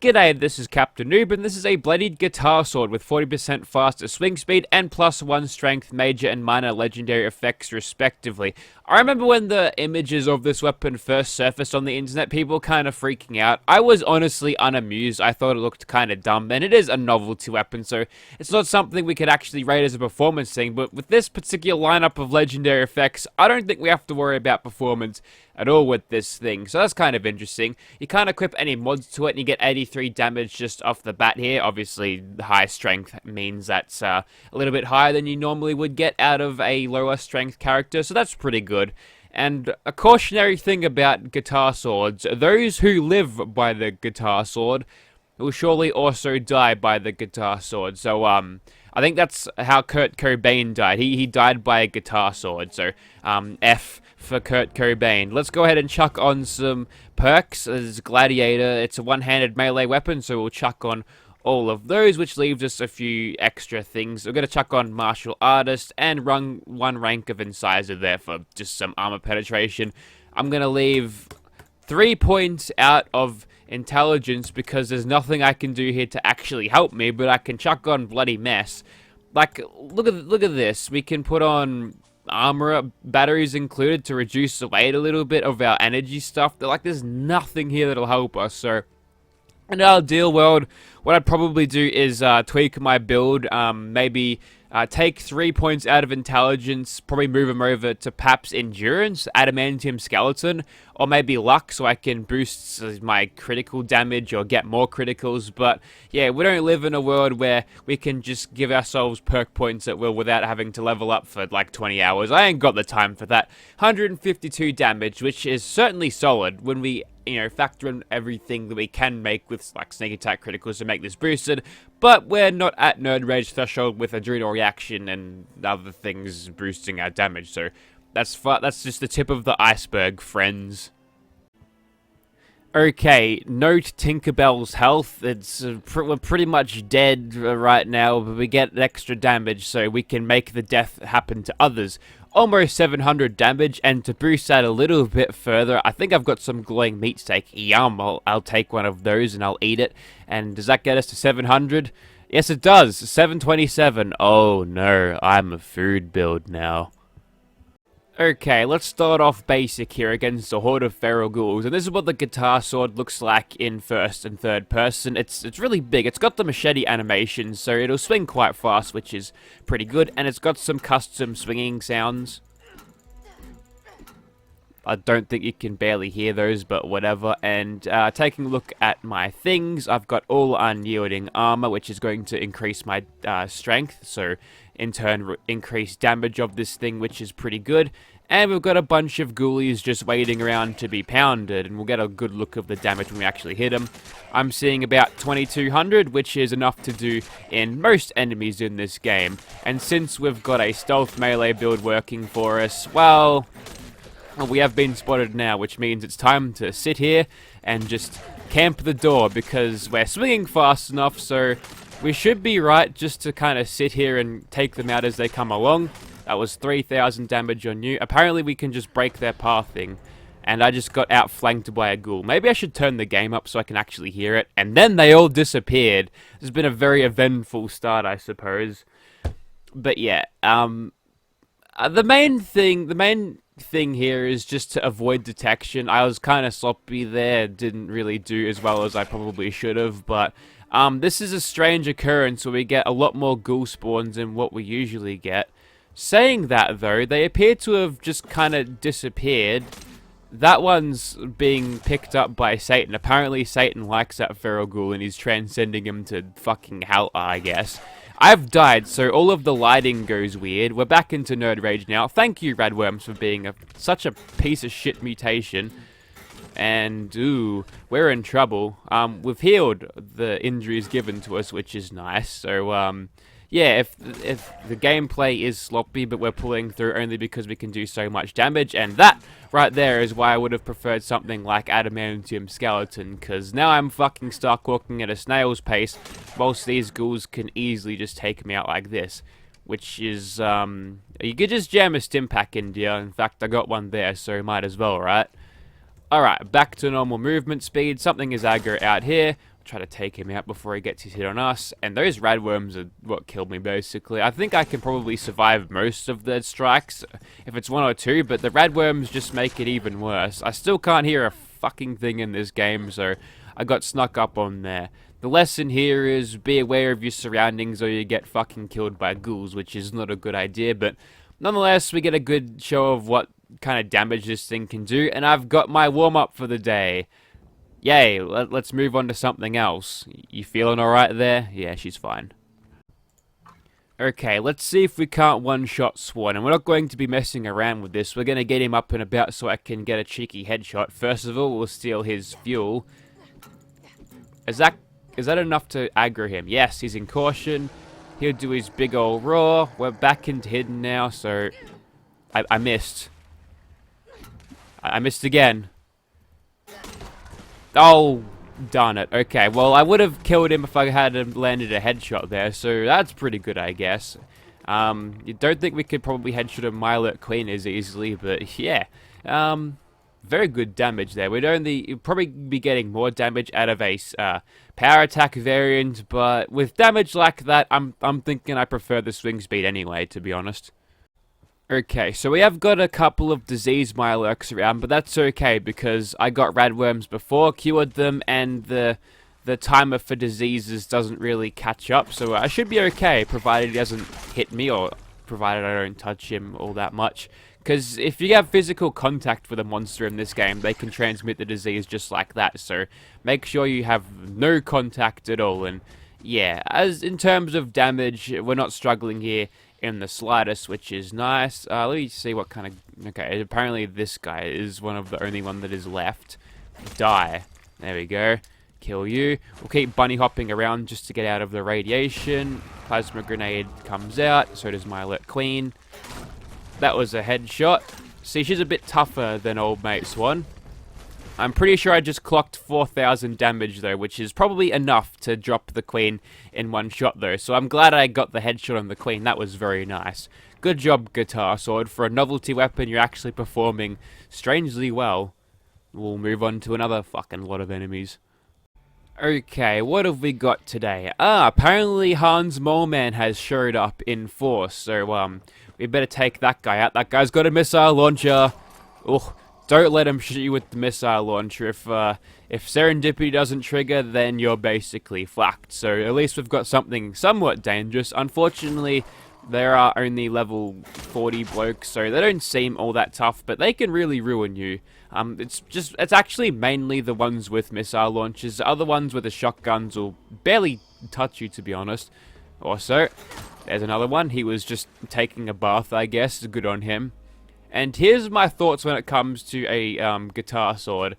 G'day, this is Captainoob, and this is a Bloodied guitar sword with 40% faster swing speed and +1 strength, major and minor legendary effects respectively. I remember when the images of this weapon first surfaced on the internet, people kind of freaking out. I was honestly unamused. I thought it looked kind of dumb, and it is a novelty weapon, so it's not something we could actually rate as a performance thing, but with this particular lineup of legendary effects, I don't think we have to worry about performance at all with this thing, so that's kind of interesting. You can't equip any mods to it, and you get 83 damage just off the bat here. Obviously, high strength means that's a little bit higher than you normally would get out of a lower strength character, so that's pretty good. And a cautionary thing about guitar swords, those who live by the guitar sword will surely also die by the guitar sword. So, I think that's how Kurt Cobain died. He died by a guitar sword, so, F for Kurt Cobain. Let's go ahead and chuck on some perks. As Gladiator, it's a one-handed melee weapon, so we'll chuck on all of those, which leaves us a few extra things. We're going to chuck on Martial Artist and run one rank of Incisor there for just some armor penetration. I'm going to leave 3 points out of Intelligence because there's nothing I can do here to actually help me, but I can chuck on Bloody Mess. Like, look at this. We can put on armor batteries included to reduce the weight a little bit of our energy stuff. Like, there's nothing here that'll help us, so in our ideal world, what I'd probably do is tweak my build, maybe take 3 points out of Intelligence, probably move them over to perhaps Endurance, Adamantium Skeleton, or maybe Luck so I can boost my critical damage or get more criticals. But yeah, we don't live in a world where we can just give ourselves perk points at will without having to level up for like 20 hours. I ain't got the time for that. 152 damage, which is certainly solid when we factor in everything that we can make with like sneak attack criticals to make this boosted, but we're not at nerd rage threshold with adrenal reaction and other things boosting our damage, so that's just the tip of the iceberg, friends. Okay, note Tinkerbell's health. We're pretty much dead right now, but we get extra damage so we can make the death happen to others. Almost 700 damage, and to boost that a little bit further, I think I've got some glowing meat steak. Yum, I'll take one of those and I'll eat it. And does that get us to 700? Yes, it does. 727. Oh no, I'm a food build now. Okay, let's start off basic here against a horde of feral ghouls, and this is what the guitar sword looks like in first and third person. It's really big. It's got the machete animation, so it'll swing quite fast, which is pretty good, and it's got some custom swinging sounds. I don't think you can barely hear those, but whatever. And taking a look at my things, I've got all unyielding armor, which is going to increase my strength, so in turn increase damage of this thing, which is pretty good. And we've got a bunch of ghoulies just waiting around to be pounded, and we'll get a good look of the damage when we actually hit them. I'm seeing about 2200, which is enough to do in most enemies in this game. And since we've got a stealth melee build working for us, well, we have been spotted now, which means it's time to sit here and just camp the door, because we're swinging fast enough, so we should be right just to kind of sit here and take them out as they come along. That was 3,000 damage on you. Apparently we can just break their pathing, and I just got outflanked by a ghoul. Maybe I should turn the game up so I can actually hear it. And then they all disappeared. This has been a very eventful start, I suppose. But yeah, the main thing here is just to avoid detection. I was kind of sloppy there, didn't really do as well as I probably should have, but this is a strange occurrence where we get a lot more ghoul spawns than what we usually get. Saying that though, they appear to have just kind of disappeared. That one's being picked up by Satan. Apparently Satan likes that feral ghoul and he's transcending him to fucking hell, I guess. I've died, so all of the lighting goes weird. We're back into nerd rage now. Thank you, Radworms, for being such a piece of shit mutation. And, ooh, we're in trouble. We've healed the injuries given to us, which is nice. So, yeah, if the gameplay is sloppy, but we're pulling through only because we can do so much damage, and that right there is why I would have preferred something like Adamantium Skeleton, because now I'm fucking stuck walking at a snail's pace, whilst these ghouls can easily just take me out like this, which is, you could just jam a stim pack in here. In fact, I got one there, so might as well, right? Alright, back to normal movement speed. Something is aggro out here. Try to take him out before he gets his hit on us. And those radworms are what killed me, basically. I think I can probably survive most of the strikes if it's 1 or 2, but the radworms just make it even worse. I still can't hear a fucking thing in this game, so I got snuck up on there. The lesson here is be aware of your surroundings or you get fucking killed by ghouls, which is not a good idea, but nonetheless, we get a good show of what kind of damage this thing can do, and I've got my warm-up for the day. Yay, let's move on to something else. You feeling alright there? Yeah, she's fine. Okay, let's see if we can't one-shot Swan, and we're not going to be messing around with this. We're going to get him up and about so I can get a cheeky headshot. First of all, we'll steal his fuel. Is that enough to aggro him? Yes, he's in caution. He'll do his big old roar. We're back into hidden now, so... I missed. I missed again. Oh, darn it. Okay, well, I would have killed him if I had landed a headshot there, so that's pretty good, I guess. You don't think we could probably headshot a Myalert Queen as easily, but yeah. Very good damage there. You'd probably be getting more damage out of a power attack variant, but with damage like that, I'm thinking I prefer the swing speed anyway, to be honest. Okay, so we have got a couple of disease Myalurks around, but that's okay because I got radworms before, cured them, and the timer for diseases doesn't really catch up, so I should be okay, provided he doesn't hit me, or provided I don't touch him all that much. Because if you have physical contact with a monster in this game, they can transmit the disease just like that, so make sure you have no contact at all, and yeah, as in terms of damage, we're not struggling here in the slightest, which is nice. Let me see what kind of... Okay, apparently this guy is one of the only one that is left. Die. There we go. Kill you. We'll keep bunny hopping around just to get out of the radiation. Plasma grenade comes out. So does Myalert Queen. That was a headshot. See, she's a bit tougher than old mate Swan. I'm pretty sure I just clocked 4,000 damage though, which is probably enough to drop the Queen in one shot though. So I'm glad I got the headshot on the Queen. That was very nice. Good job, Guitar Sword. For a novelty weapon, you're actually performing strangely well. We'll move on to another fucking lot of enemies. Okay, what have we got today? Apparently Hans Moleman has showed up in force. So, we better take that guy out. That guy's got a missile launcher. Ugh. Don't let him shoot you with the missile launcher. If Serendipity doesn't trigger, then you're basically fucked. So at least we've got something somewhat dangerous. Unfortunately, there are only level 40 blokes, so they don't seem all that tough, but they can really ruin you. It's actually mainly the ones with missile launchers. The other ones with the shotguns will barely touch you, to be honest. Also, there's another one. He was just taking a bath, I guess. Good on him. And here's my thoughts when it comes to a guitar sword.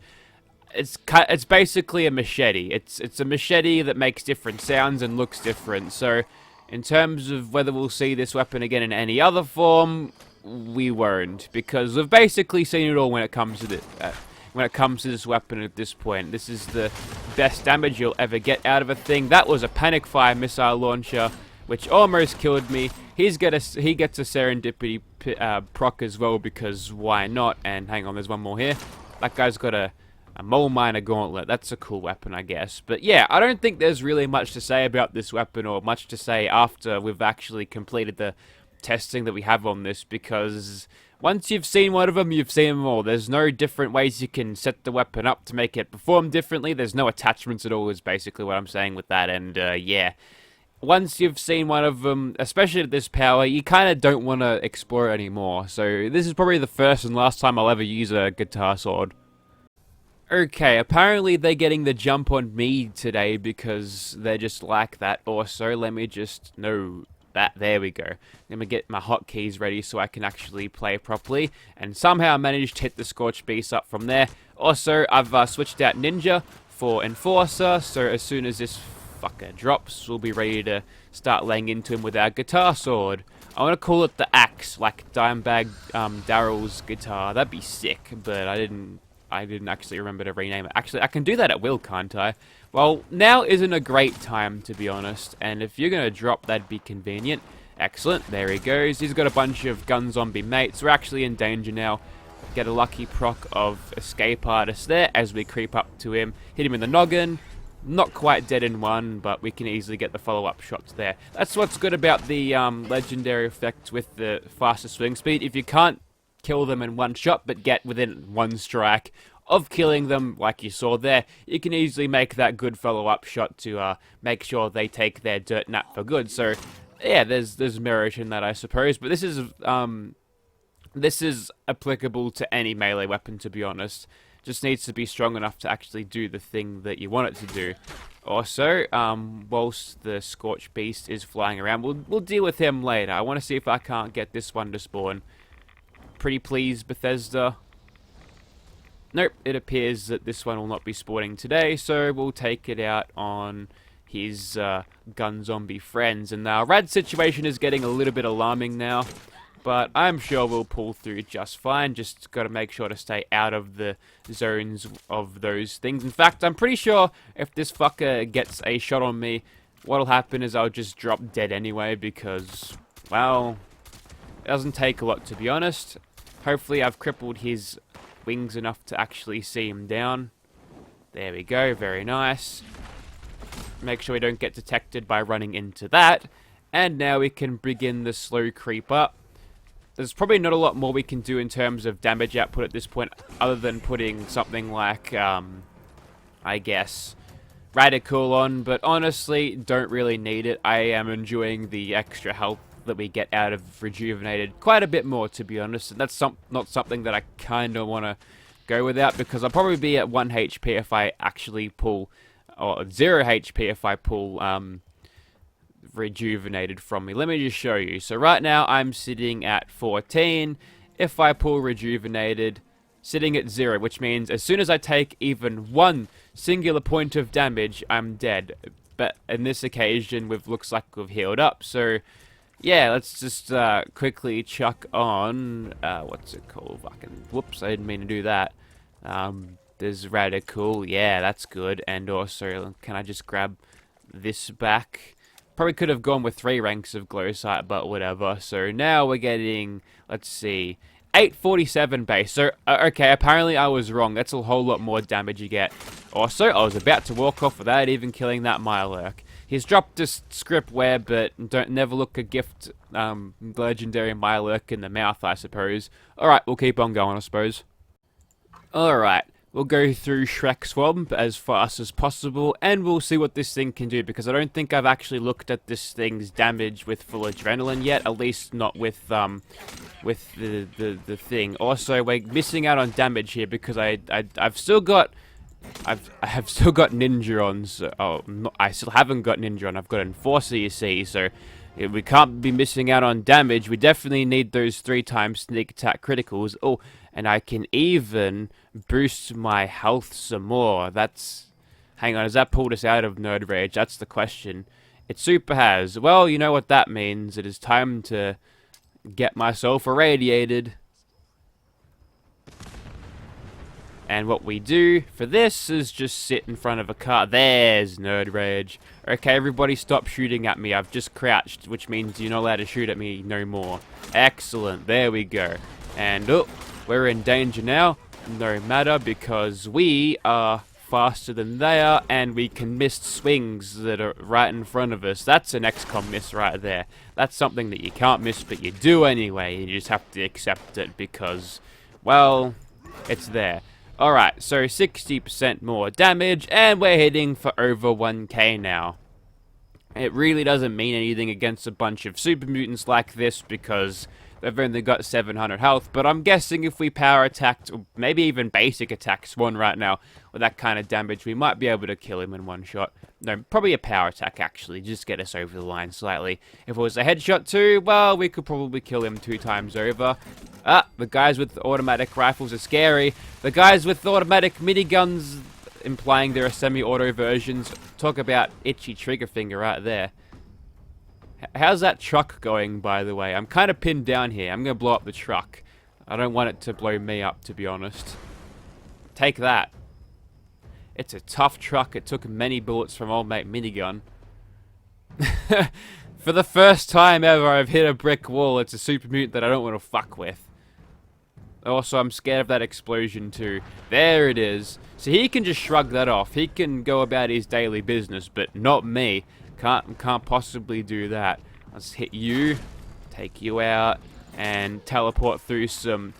It's basically a machete. It's a machete that makes different sounds and looks different. So, in terms of whether we'll see this weapon again in any other form, we won't, because we've basically seen it all when it comes to this weapon at this point. This is the best damage you'll ever get out of a thing. That was a panic fire missile launcher, which almost killed me. He gets a Serendipity proc as well, because why not? And hang on, there's one more here. That guy's got a Mole Miner Gauntlet. That's a cool weapon, I guess. But yeah, I don't think there's really much to say about this weapon, or much to say after we've actually completed the testing that we have on this, because once you've seen one of them, you've seen them all. There's no different ways you can set the weapon up to make it perform differently. There's no attachments at all, is basically what I'm saying with that. And yeah, once you've seen one of them, especially at this power, you kind of don't want to explore it anymore. So this is probably the first and last time I'll ever use a guitar sword. Okay, apparently they're getting the jump on me today because they're just like that. Also, let me just know that. There we go. Let me get my hotkeys ready so I can actually play properly. And somehow I managed to hit the Scorched Beast up from there. Also, I've switched out Ninja for Enforcer, so as soon as this fucker drops, we'll be ready to start laying into him with our guitar sword. I want to call it the Axe, like Dimebag Darrell's guitar. That'd be sick, but I didn't actually remember to rename it. Actually, I can do that at will, can't I? Well, now isn't a great time, to be honest, and if you're going to drop, that'd be convenient. Excellent, there he goes. He's got a bunch of gun zombie mates. We're actually in danger now. Get a lucky proc of Escape Artist there as we creep up to him. Hit him in the noggin. Not quite dead in one, but we can easily get the follow-up shots there. That's what's good about the legendary effect with the faster swing speed. If you can't kill them in one shot, but get within one strike of killing them, like you saw there, you can easily make that good follow-up shot to make sure they take their dirt nap for good. So, yeah, there's merit in that, I suppose. But this is applicable to any melee weapon, to be honest. Just needs to be strong enough to actually do the thing that you want it to do. Also, whilst the Scorched Beast is flying around, we'll deal with him later. I want to see if I can't get this one to spawn. Pretty please, Bethesda. Nope, it appears that this one will not be spawning today, so we'll take it out on his gun zombie friends. And our rad situation is getting a little bit alarming now. But I'm sure we'll pull through just fine. Just got to make sure to stay out of the zones of those things. In fact, I'm pretty sure if this fucker gets a shot on me, what'll happen is I'll just drop dead anyway because, well, it doesn't take a lot, to be honest. Hopefully I've crippled his wings enough to actually see him down. There we go, very nice. Make sure we don't get detected by running into that. And now we can begin the slow creep up. There's probably not a lot more we can do in terms of damage output at this point, other than putting something like, I guess, Radical on, but honestly, don't really need it. I am enjoying the extra health that we get out of Rejuvenated quite a bit more, to be honest, and that's not something that I kind of want to go without, because I'll probably be at 1 HP if I actually pull, or 0 HP if I pull, Rejuvenated from me. Let me just show you. So right now I'm sitting at 14. If I pull Rejuvenated, sitting at 0, which means as soon as I take even one singular point of damage, I'm dead. But in this occasion, looks like we've healed up. So yeah, let's just quickly chuck on what's it called? Fucking whoops, I didn't mean to do that. There's Radical. Yeah, that's good. And also, can I just grab this back? Probably could have gone with 3 ranks of glow sight, but whatever. So now we're getting, let's see, 847 base. So, okay, apparently I was wrong. That's a whole lot more damage you get. Also, I was about to walk off without even killing that Mirelurk. He's dropped a script web, but never look a gift legendary Mirelurk in the mouth, I suppose. Alright, we'll keep on going, I suppose. Alright. We'll go through Shrek Swamp as fast as possible, and we'll see what this thing can do, because I don't think I've actually looked at this thing's damage with full adrenaline yet, at least not with the thing. Also, we're missing out on damage here, because I have still got Ninja on, so, I still haven't got Ninja on, I've got Enforcer, you see, so we can't be missing out on damage. We definitely need those 3 times sneak attack criticals. Oh, and I can even boost my health some more. That's... Hang on, has that pulled us out of Nerd Rage? That's the question. It super has. Well, you know what that means. It is time to get myself irradiated. And what we do for this is just sit in front of a car. There's Nerd Rage. Okay, everybody stop shooting at me. I've just crouched, which means you're not allowed to shoot at me no more. Excellent. There we go. And, oh, we're in danger now. No matter, because we are faster than they are, and we can miss swings that are right in front of us. That's an XCOM miss right there. That's something that you can't miss, but you do anyway. You just have to accept it because, well, it's there. Alright, so 60% more damage, and we're hitting for over 1k now. It really doesn't mean anything against a bunch of super mutants like this, because they've only got 700 health, but I'm guessing if we power attacked, or maybe even basic attack Swan right now, with that kind of damage, we might be able to kill him in one shot. No, probably a power attack, actually, just get us over the line slightly. If it was a headshot too, well, we could probably kill him 2 times over. Ah, the guys with automatic rifles are scary. The guys with automatic miniguns, implying there are semi-auto versions, talk about itchy trigger finger right there. How's that truck going, by the way? I'm kind of pinned down here. I'm going to blow up the truck. I don't want it to blow me up, to be honest. Take that. It's a tough truck. It took many bullets from old mate Minigun. For the first time ever, I've hit a brick wall. It's a super mutant that I don't want to fuck with. Also, I'm scared of that explosion too. There it is. So he can just shrug that off. He can go about his daily business, but not me. Can't possibly do that. Let's hit you, take you out, and teleport through some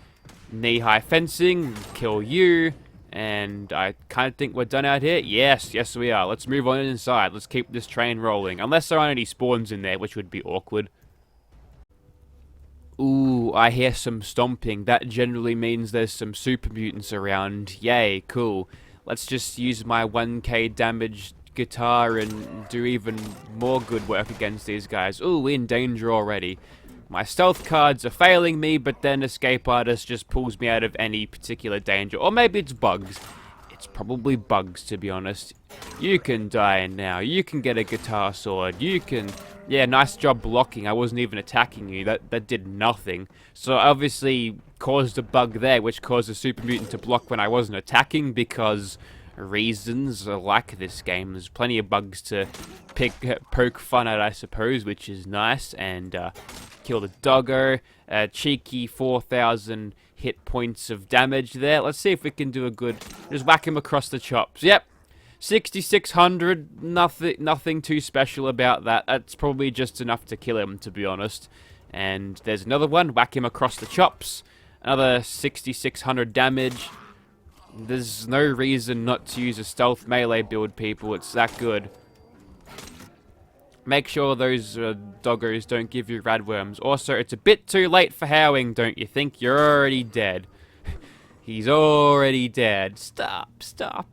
knee-high fencing, kill you, and I kind of think we're done out here. Yes, yes we are. Let's move on inside. Let's keep this train rolling. Unless there aren't any spawns in there, which would be awkward. Ooh, I hear some stomping. That generally means there's some super mutants around. Yay, cool. Let's just use my 1k damage guitar and do even more good work against these guys. Ooh, we're in danger already. My stealth cards are failing me, but then Escape Artist just pulls me out of any particular danger. Or maybe it's bugs. It's probably bugs, to be honest. You can die now. You can get a guitar sword. You can... Yeah, nice job blocking. I wasn't even attacking you. That did nothing. So obviously caused a bug there, which caused a super mutant to block when I wasn't attacking, because reasons are like this game. There's plenty of bugs to poke fun at, I suppose, which is nice. And kill the doggo. Cheeky 4,000 hit points of damage there. Let's see if we can do a good... Just whack him across the chops. Yep. 6,600, nothing too special about that. That's probably just enough to kill him, to be honest. And there's another one, whack him across the chops. Another 6,600 damage. There's no reason not to use a stealth melee build, people. It's that good. Make sure those doggos don't give you radworms. Also, it's a bit too late for howling, don't you think? You're already dead. He's already dead. Stop,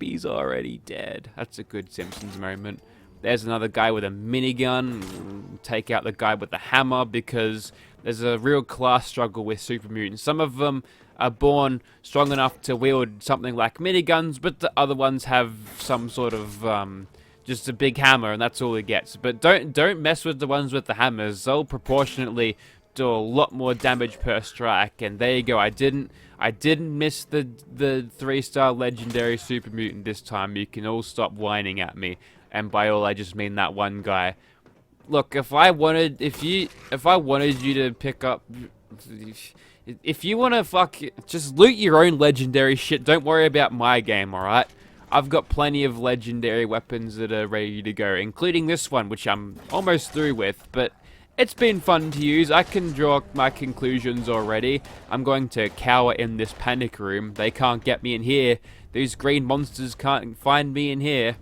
he's already dead. That's a good Simpsons moment. There's another guy with a minigun. Take out the guy with the hammer, because there's a real class struggle with super mutants. Some of them are born strong enough to wield something like miniguns, but the other ones have some sort of just a big hammer, and that's all he gets. But don't mess with the ones with the hammers. They'll proportionately do a lot more damage per strike. And there you go. I didn't miss the 3-star legendary super mutant this time. You can all stop whining at me. And by all, I just mean that one guy. Look, if I wanted you to pick up, if you want to just loot your own legendary shit. Don't worry about my game, alright? I've got plenty of legendary weapons that are ready to go, including this one, which I'm almost through with, but it's been fun to use. I can draw my conclusions already. I'm going to cower in this panic room. They can't get me in here. These green monsters can't find me in here.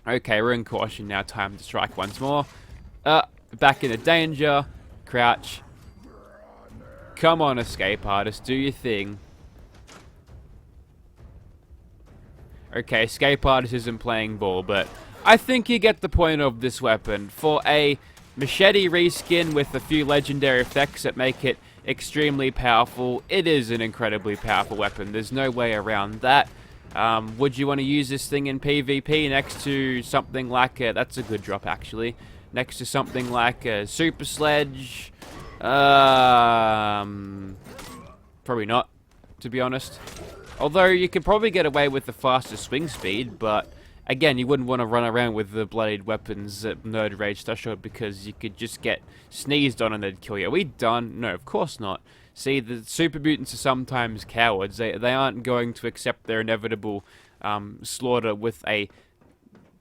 Okay, we're in caution now. Time to strike once more. Back into danger. Crouch. Come on, Escape Artist. Do your thing. Okay, Escape Artist isn't playing ball, but I think you get the point of this weapon. For a machete reskin with a few legendary effects that make it extremely powerful, it is an incredibly powerful weapon. There's no way around that. Would you want to use this thing in PvP next to something like a... That's a good drop, actually. Next to something like a Super Sledge? Probably not, to be honest. Although you could probably get away with the faster swing speed, but again, you wouldn't want to run around with the bloodied weapons at Nerd Rage Threshold, because you could just get sneezed on and they'd kill you. Are we done? No, of course not. See, the super mutants are sometimes cowards. They aren't going to accept their inevitable slaughter with a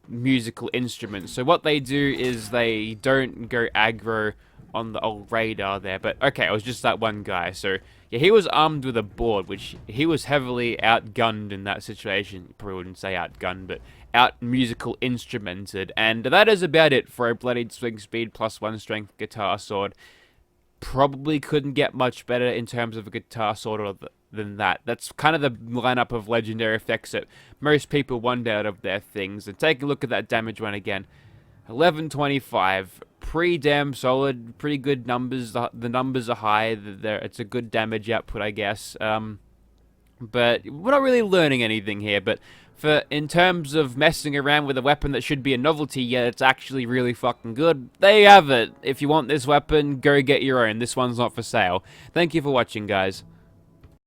musical instrument. So what they do is they don't go aggro on the old radar there. But okay, it was just that one guy. So yeah, he was armed with a board, which he was heavily outgunned in that situation. Probably wouldn't say outgunned, but out musical instrumented. And that is about it for a Bloodied swing speed plus 1 strength guitar sword. Probably couldn't get much better in terms of a guitar sword than that. That's kind of the lineup of legendary effects that most people want out of their things. And take a look at that damage one again. 1125. Pretty damn solid. Pretty good numbers. The numbers are high. It's a good damage output, I guess. But we're not really learning anything here. But in terms of messing around with a weapon that should be a novelty, yet it's actually really fucking good, there you have it. If you want this weapon, go get your own. This one's not for sale. Thank you for watching, guys.